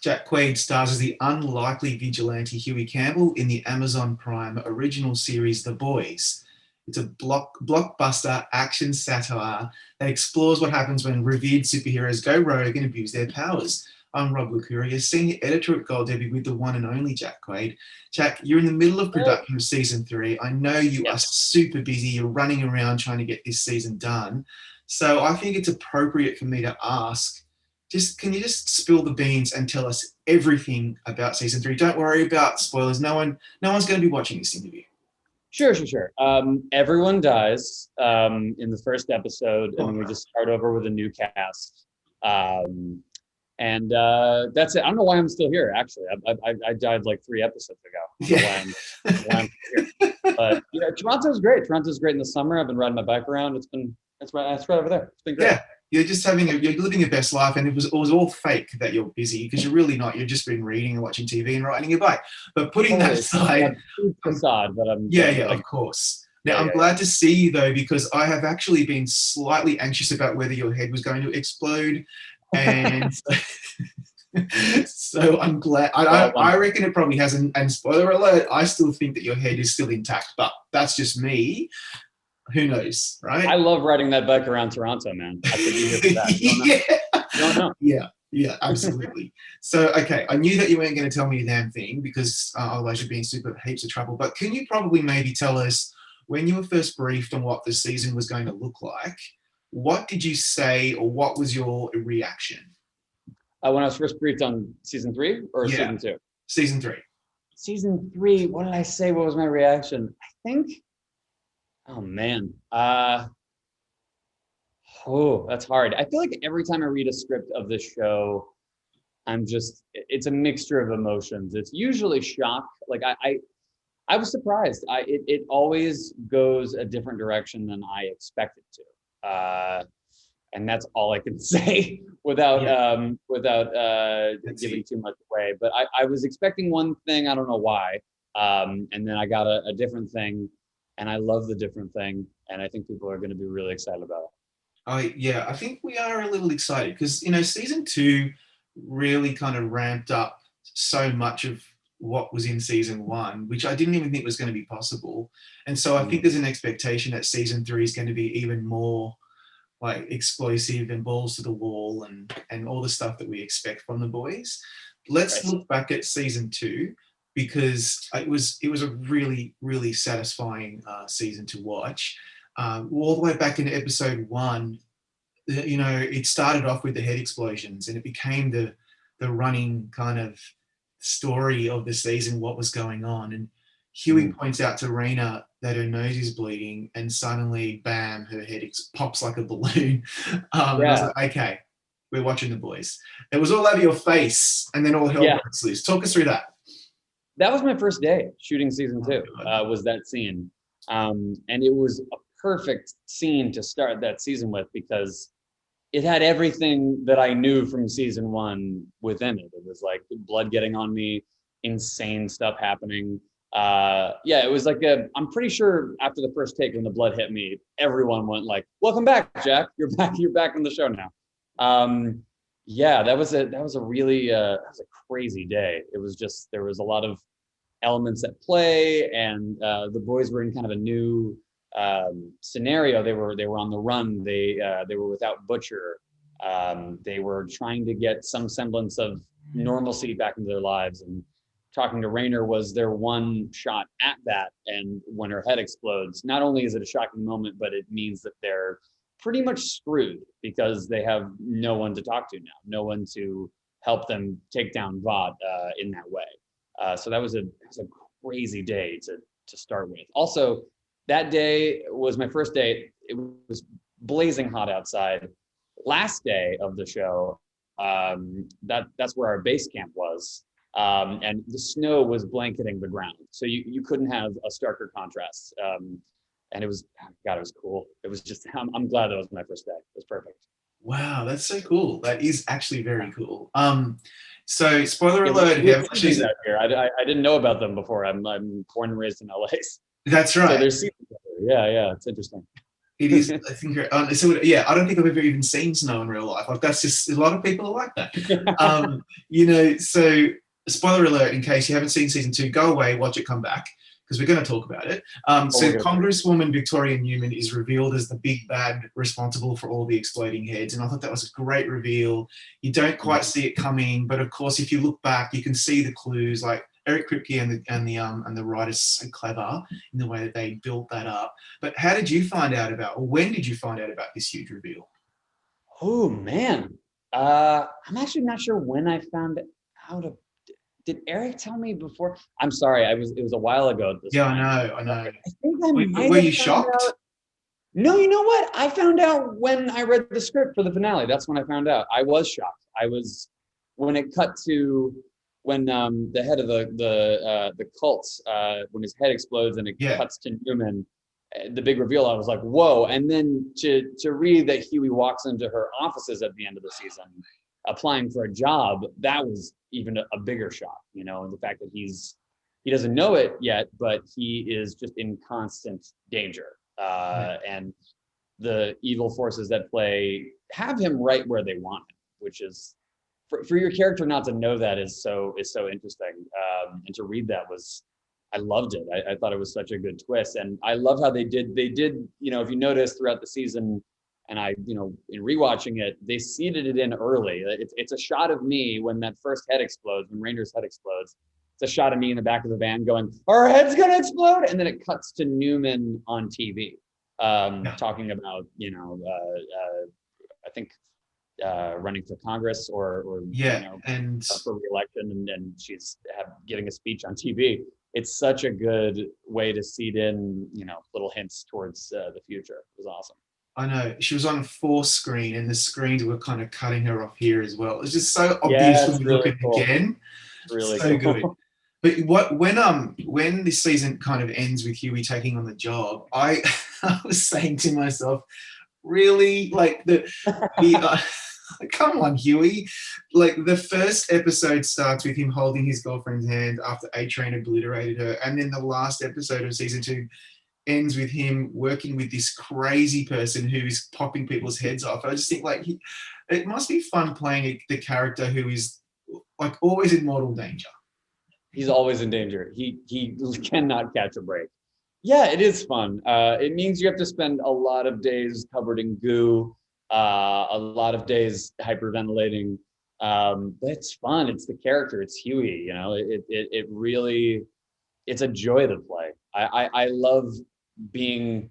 Jack Quaid stars as the unlikely vigilante Hughie Campbell in the Amazon Prime original series The Boys. It's a blockbuster action satire that explores what happens when revered superheroes go rogue and abuse their powers. I'm Rob Lucuria, senior editor at Gold Debbie with the one and only Jack Quaid. Jack, you're in the middle of production of season 3. I know you are super busy. You're running around trying to get this season done. So I think it's appropriate for me to ask, can you just spill the beans and tell us everything about season 3? Don't worry about spoilers. No one's going to be watching this interview. Sure. Everyone dies in the first episode, and then we just start over with a new cast. And that's it. I don't know why I'm still here, actually. I died like 3 episodes ago. I don't know why I'm here. But Toronto's great. Toronto's great in the summer. I've been riding my bike around. That's right over there. It's been great. Yeah. You're just you're living your best life, and it was all fake that you're busy, because you're really not. You've just been reading and watching TV and riding your bike. But putting that aside, facade, but of course. Now I'm glad to see you though, because I have actually been slightly anxious about whether your head was going to explode, and so I'm glad. I reckon it probably hasn't. And spoiler alert, I still think that your head is still intact, but that's just me. Who knows, right? I love riding that bike around Toronto, man. I could be here for that. You don't know. Yeah, absolutely. So, okay, I knew that you weren't going to tell me a damn thing, because otherwise you'd be in super heaps of trouble. But can you probably maybe tell us, when you were first briefed on what the season was going to look like, what did you say, or what was your reaction? When I was first briefed on season 3 or season 2? Season 3. Season 3, what did I say? What was my reaction? I think... Oh man. That's hard. I feel like every time I read a script of this show, it's a mixture of emotions. It's usually shock. Like I was surprised. It always goes a different direction than I expected to. And that's all I can say without giving too much away. But I was expecting one thing, I don't know why. And then I got a different thing. And I love the different thing, and I think people are going to be really excited about it. I think we are a little excited, because season 2 really kind of ramped up so much of what was in season 1, which I didn't even think was going to be possible. And so I think there's an expectation that season 3 is going to be even more like explosive and balls to the wall and all the stuff that we expect from the boys. Let's look back at season 2. Because it was a really, really satisfying season to watch. All the way back in episode 1, it started off with the head explosions, and it became the running kind of story of the season, what was going on. And Hughie points out to Raina that her nose is bleeding, and suddenly, bam, her head pops like a balloon. I was like, okay, we're watching the boys. It was all over your face, and then all hell breaks loose. Talk us through that. That was my first day shooting season 2, was that scene. And it was a perfect scene to start that season with, because it had everything that I knew from season 1 within it. It was like blood getting on me, insane stuff happening. It was like I'm pretty sure after the first take, when the blood hit me, everyone went like, "Welcome back, Jack. You're back on the show now." That was a really crazy day. It was just, there was a lot of elements at play, and the boys were in kind of a new scenario. They were on the run. They were without Butcher. They were trying to get some semblance of normalcy back into their lives, and talking to Rainer was their one shot at that. And when her head explodes, not only is it a shocking moment, but it means that they're pretty much screwed, because they have no one to talk to now, no one to help them take down Vought in that way. So that was a crazy day to start with. Also, that day was my first day. It was blazing hot outside. Last day of the show, that's where our base camp was, and the snow was blanketing the ground, so you couldn't have a starker contrast. And it was cool. It was just, I'm glad that was my first day. It was perfect. Wow, that's so cool. That is actually very cool. So spoiler alert, if you haven't watched out here, I didn't know about them before. I'm born and raised in LA. That's right. So there's seasons. Yeah, it's interesting. It is. I think. So yeah, I don't think I've ever even seen snow in real life. Like that's just a lot of people are like that. So spoiler alert: in case you haven't seen season 2, go away, watch it, come back because we're going to talk about it. So Congresswoman Victoria Neuman is revealed as the big bad responsible for all the exploding heads, and I thought that was a great reveal. You don't quite see it coming, but of course, if you look back, you can see the clues. Like Eric Kripke and the writers are so clever in the way that they built that up. But how did you find out about, or when did you find out about this huge reveal? Oh man, I'm actually not sure when I found out. Did Eric tell me before? I'm sorry, it was a while ago at this point. I know. I think I might were have you found shocked? out. No, you know what? I found out when I read the script for the finale. That's when I found out. I was shocked. When it cut to when the head of the cult, when his head explodes and it cuts to Newman, the big reveal, I was like, whoa. And then to read that Hughie walks into her offices at the end of the season applying for a job, that was even a bigger shock, and the fact that he doesn't know it yet, but he is just in constant danger. And the evil forces that play have him right where they want him, which is for your character not to know that is so interesting. And to read that I loved it. I thought it was such a good twist. And I love how they did, if you notice throughout the season, and in rewatching it, they seeded it in early. It's a shot of me when that first head explodes, when Ranger's head explodes. It's a shot of me in the back of the van going, our head's gonna explode. And then it cuts to Newman on TV, talking about, I think running for Congress or and for re-election, and she's giving a speech on TV. It's such a good way to seed in, little hints towards the future. It was awesome. I know. She was on a 4 screen, and the screens were kind of cutting her off here as well. It's just so obvious when you look at it again. Really so good. But when this season kind of ends with Hughie taking on the job, I was saying to myself, really, like come on, Hughie. Like the first episode starts with him holding his girlfriend's hand after A-Train obliterated her, and then the last episode of season 2 ends with him working with this crazy person who is popping people's heads off. I just think it must be fun playing the character who is like always in mortal danger. He's always in danger. He cannot catch a break. Yeah, it is fun. It means you have to spend a lot of days covered in goo, a lot of days hyperventilating. But it's fun. It's the character. It's Hughie. It really, it's a joy to play. I love being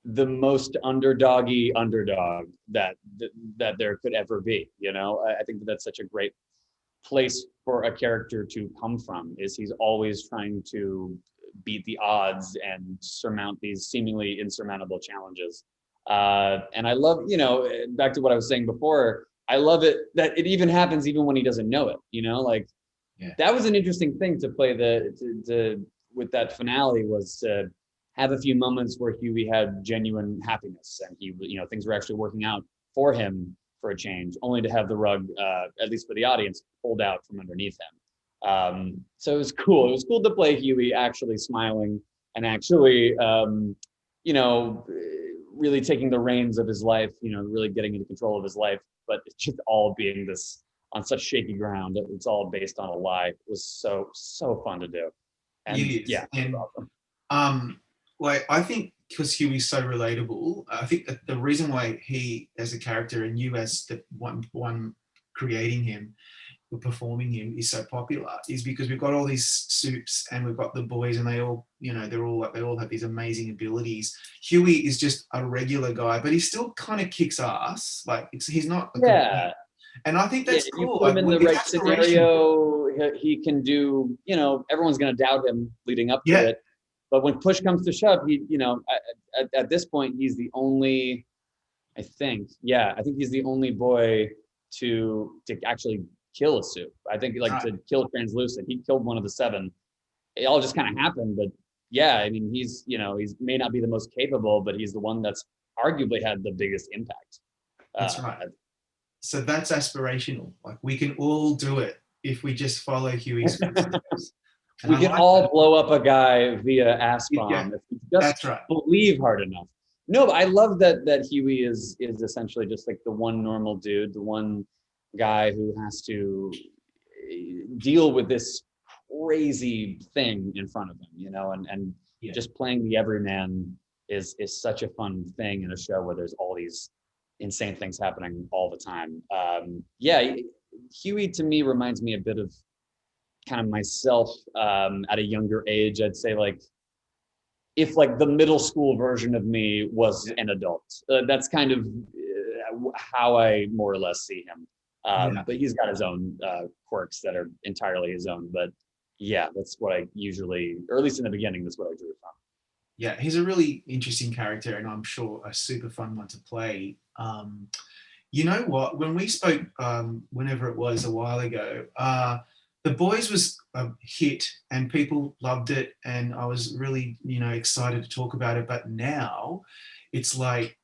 the most underdoggy underdog that there could ever be. I think that's such a great place for a character to come from, is he's always trying to beat the odds and surmount these seemingly insurmountable challenges. And I love, back to what I was saying before, I love it that it even happens even when he doesn't know it, that was an interesting thing to play with that finale, was to have a few moments where Hughie had genuine happiness and he, things were actually working out for him for a change, only to have the rug, at least for the audience, pulled out from underneath him. So it was cool. It was cool to play Hughie actually smiling and actually, really taking the reins of his life, really getting into control of his life, but it's just all being this on such shaky ground. It's all based on a lie. It was so fun to do. And yeah, and awesome. I think because Hughie's so relatable, I think that the reason why he as a character and you as the one creating him or performing him is so popular is because we've got all these soups and we've got the boys and they all, they all have these amazing abilities. Hughie is just a regular guy, but he still kind of kicks ass. He's not. And I think that's cool. You put him in the right scenario, he can do, everyone's going to doubt him leading up to it. But when push comes to shove, he, at this point, he's the only, I think he's the only boy to actually kill a soup. I think to kill Translucent, he killed one of the 7. It all just kind of happened, but he's may not be the most capable, but he's the one that's arguably had the biggest impact. That's right. So that's aspirational. We can all do it if we just follow Hughie's footsteps. We can all blow up a guy via ass bomb if we just believe hard enough. No, but I love that Huey is essentially just like the one normal dude, the one guy who has to deal with this crazy thing in front of him, you know, and Yeah. just playing the everyman is such a fun thing in a show where there's all these insane things happening all the time. Yeah, Huey to me reminds me a bit of kind of myself at a younger age. I'd say like if like the middle school version of me was an adult. That's kind of how I more or less see him. Yeah. But he's got his own quirks that are entirely his own. But yeah, that's what I usually, or at least in the beginning, that's what I drew from. Yeah, he's a really interesting character, and I'm sure a super fun one to play. You know what? When we spoke, whenever it was a while ago, The Boys was a hit, and people loved it, and I was really, excited to talk about it. But now, it's like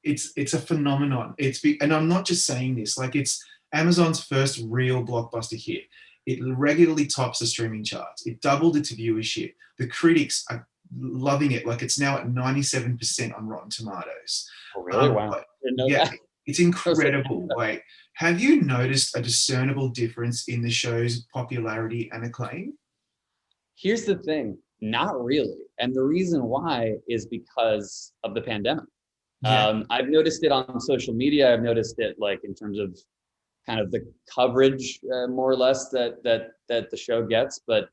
it's a phenomenon. And I'm not just saying this. Like it's Amazon's first real blockbuster hit. It regularly tops the streaming charts. It doubled its viewership. The critics are loving it. Like it's now at 97% on Rotten Tomatoes. Oh, really? Wow. Didn't know Yeah, that. it's incredible. Like, have you noticed a discernible difference in the show's popularity and acclaim? Here's the thing, not really. And the reason why is because of the pandemic. Yeah, I've noticed it on social media. I've noticed it like in terms of kind of the coverage, more or less that the show gets. But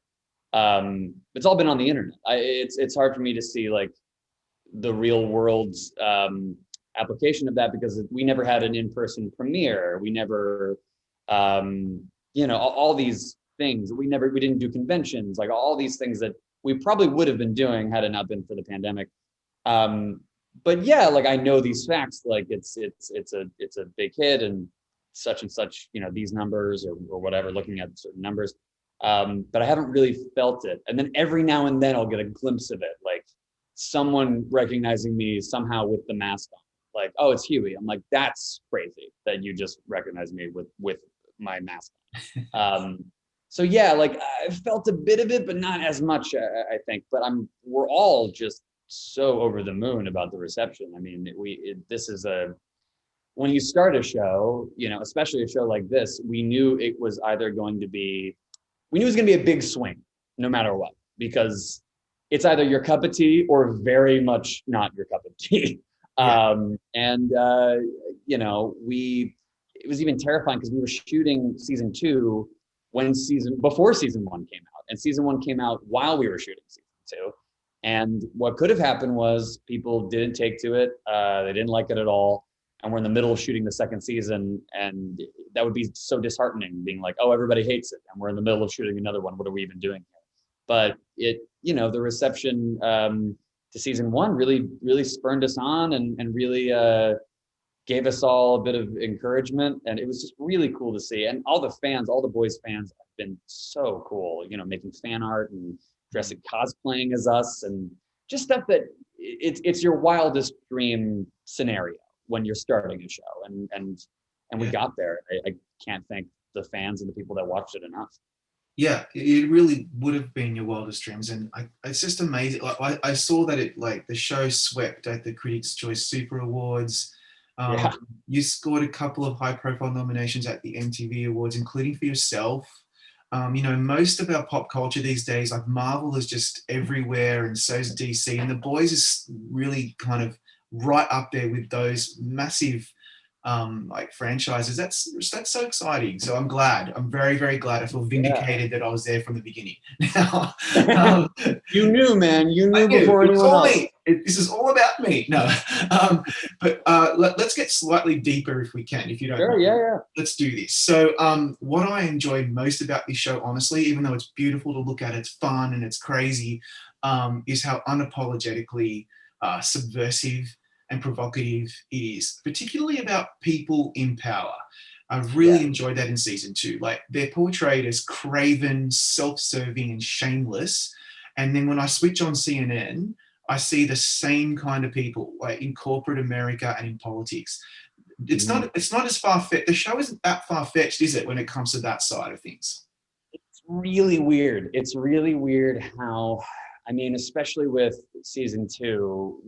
it's all been on the internet. It's hard for me to see like the real world's application of that because we never had an in-person premiere. We never, all these things. We didn't do conventions. Like all these things that we probably would have been doing had it not been for the pandemic. But yeah, like I know these facts. Like it's a big hit and such, these numbers or whatever. Looking at certain numbers. But I haven't really felt it. And then every now and then I'll get a glimpse of it, like someone recognizing me somehow with the mask on. Like, oh, it's Huey. I'm like, that's crazy that you just recognize me with my mask on. So yeah, like I felt a bit of it, but not as much, I think. But we're all just so over the moon about the reception. I mean, this is when you start a show, especially a show like this, we knew it was either going to be a big swing, no matter what, because it's either your cup of tea or very much not your cup of tea. yeah. It was even terrifying because we were shooting season 2 before season 1 came out, and season 1 came out while we were shooting season 2. And what could have happened was people didn't take to it. They didn't like it at all. And we're in the middle of shooting the second season, and that would be so disheartening, being like, oh, everybody hates it, and we're in the middle of shooting another one. What are we even doing here? But the reception to season 1 really, really spurred us on and really gave us all a bit of encouragement. And it was just really cool to see. And all the Boys fans have been so cool, making fan art and dressing, cosplaying as us, and just stuff that it's your wildest dream scenario when you're starting a show, and we got there. I can't thank the fans and the people that watched it enough. Yeah, it really would have been your wildest dreams, and it's just amazing. Like I saw that the show swept at the Critics' Choice Super Awards. You scored a couple of high-profile nominations at the MTV Awards, including for yourself. Most of our pop culture these days, like Marvel is just everywhere, and so is DC, and The Boys is really kind of right up there with those massive franchises. That's so exciting. So I'm glad. I'm very, very glad. I feel vindicated that I was there from the beginning. Now, you knew, man. You knew before anyone else. This is all about me. No, but let's get slightly deeper if we can. If you don't, sure, yeah. Let's do this. So, what I enjoy most about this show, honestly, even though it's beautiful to look at, it's fun and it's crazy, is how unapologetically subversive and provocative it is, particularly about people in power. I've really enjoyed that in season 2. Like they're portrayed as craven, self-serving, and shameless. And then when I switch on CNN, I see the same kind of people, like in corporate America and in politics. It's not as far-fetched. The show isn't that far-fetched, is it, when it comes to that side of things? It's really weird. It's really weird how, I mean, especially with season 2,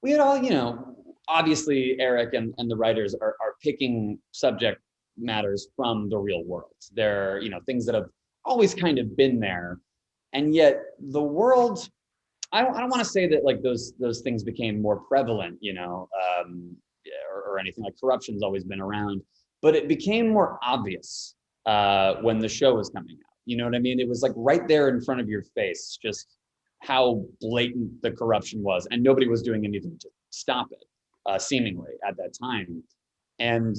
we had all, obviously Eric and the writers are picking subject matters from the real world. They're, things that have always kind of been there. And yet the world, I don't want to say that like those things became more prevalent, or anything. Like corruption's always been around, but it became more obvious when the show was coming out. You know what I mean? It was like right there in front of your face, just how blatant the corruption was, and nobody was doing anything to stop it, seemingly at that time. And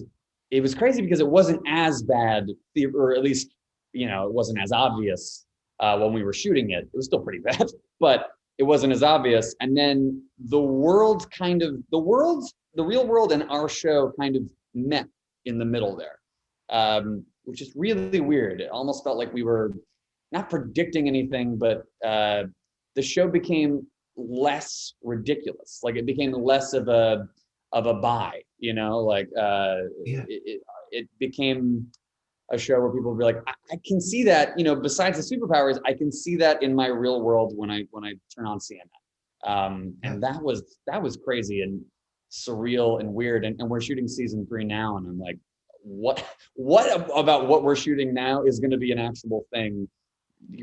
it was crazy because it wasn't as bad, or at least, it wasn't as obvious when we were shooting it. It was still pretty bad, but it wasn't as obvious. And then the real world and our show kind of met in the middle there, which is really weird. It almost felt like we were not predicting anything, but the show became less ridiculous. Like it became less of a buy, it became a show where people would be like, I can see that, besides the superpowers, I can see that in my real world when I turn on CNN. And that was crazy and surreal and weird. And we're shooting season 3 now. And I'm like, what about what we're shooting now is going to be an actual thing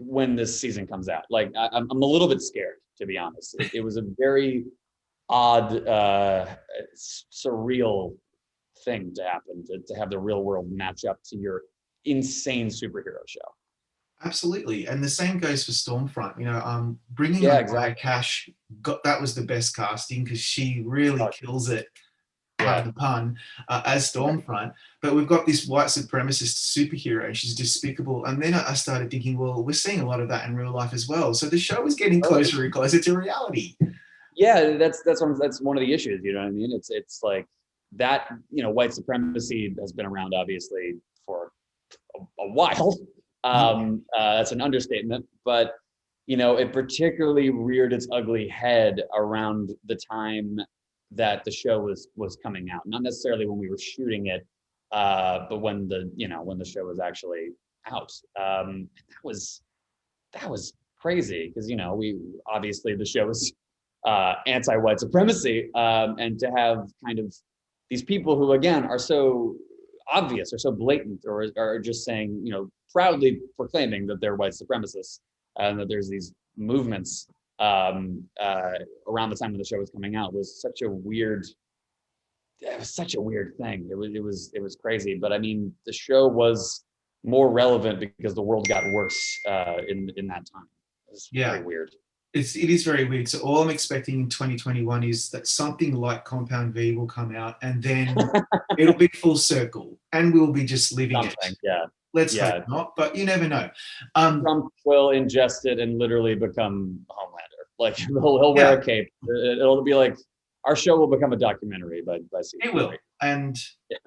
when this season comes out? Like, I'm a little bit scared, to be honest. It was a very odd, surreal thing to happen, to have the real world match up to your insane superhero show. Absolutely, and the same goes for Stormfront. Bringing on Maya Cash, that was the best casting because she really kills it. Pardon the pun, as Stormfront, but we've got this white supremacist superhero. She's despicable, and then I started thinking, well, we're seeing a lot of that in real life as well. So the show is getting closer and closer to reality. Yeah, that's one of the issues. You know what I mean? It's like that. White supremacy has been around obviously for a while. That's an understatement, but it particularly reared its ugly head around the time that the show was coming out. Not necessarily when we were shooting it, but when the show was actually out. That was crazy because we obviously the show was anti-white supremacy, and to have kind of these people who again are so obvious or so blatant or are just saying, proudly proclaiming that they're white supremacists and that there's these movements around the time when the show was coming out was such a weird thing. It was crazy. But I mean, the show was more relevant because the world got worse in that time. It's very weird. It is very weird. So all I'm expecting in 2021 is that something like Compound V will come out, and then it'll be full circle, and we'll be just living it. Yeah. Let's hope not, but you never know. Trump will ingest it and literally become Homelander. Like he'll wear a cape. It'll be like our show will become a documentary by season. It will. And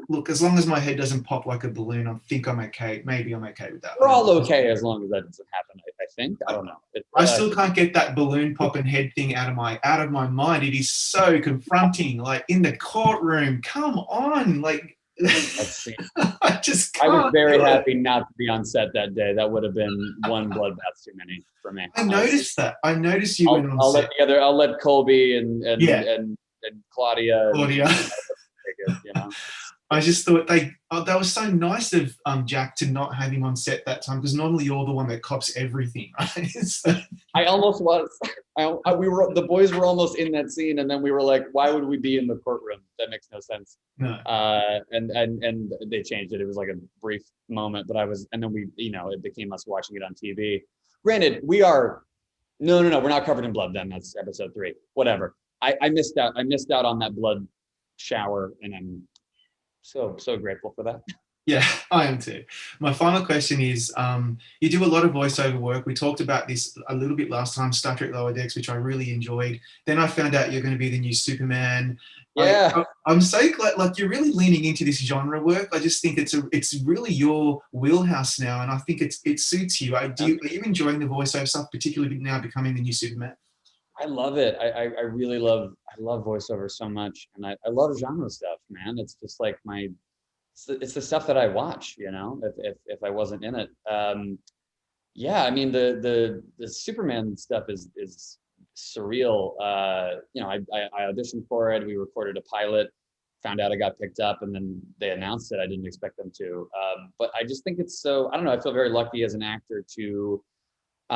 look, as long as my head doesn't pop like a balloon, I think I'm okay. Maybe I'm okay with that. We're all okay as long as that doesn't happen. I think. I don't know. I still can't get that balloon popping head thing out of my mind. It is so confronting. Like in the courtroom, come on, like. I was very happy not to be on set that day. That would have been one bloodbath too many for me. I noticed that. I noticed you went on set. I'll let Colby and Claudia. I just thought that was so nice of Jack to not have him on set that time, because normally you're the one that cops everything, right? I almost was. The boys were almost in that scene, and then we were like, "Why would we be in the courtroom? That makes no sense." No. And they changed it. It was like a brief moment, and then we, it became us watching it on TV. Granted, we are. No, we're not covered in blood. Then that's episode 3. Whatever. I missed out. I missed out on that blood shower, and I'm so grateful for that. Yeah, I am too. My final question is, you do a lot of voiceover work. We talked about this a little bit last time, Star Trek Lower Decks, which I really enjoyed. Then I found out you're going to be the new Superman. Yeah. I'm so glad, like you're really leaning into this genre work. I just think it's really your wheelhouse now, and I think it suits you. Are you enjoying the voiceover stuff, particularly now becoming the new Superman? I love it. I really love voiceover so much, and I love genre stuff, man. It's just like it's the stuff that I watch, if I wasn't in it. I mean the Superman stuff is surreal. You know, I auditioned for it. We recorded a pilot, found out I got picked up, and then they announced it. I didn't expect them to. But I just think it's so, I don't know, I feel very lucky as an actor to be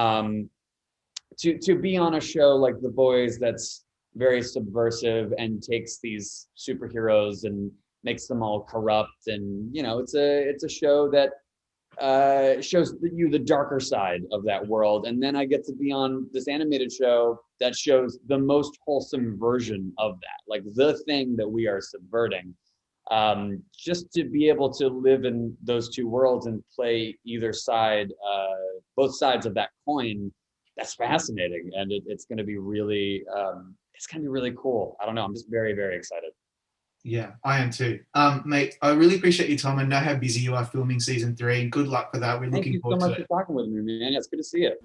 on a show like The Boys that's very subversive and takes these superheroes and makes them all corrupt. And, you know, it's a show that shows you the darker side of that world. And then I get to be on this animated show that shows the most wholesome version of that, like the thing that we are subverting. Just to be able to live in those two worlds and play either side, both sides of that coin, that's fascinating. And it's going to be really, cool. I don't know. I'm just very, very excited. Yeah, I am too. Mate, I really appreciate your time. I know how busy you are filming season 3. Good luck for that. We're looking forward to it. Thank you so much for talking with me, man. It's good to see you.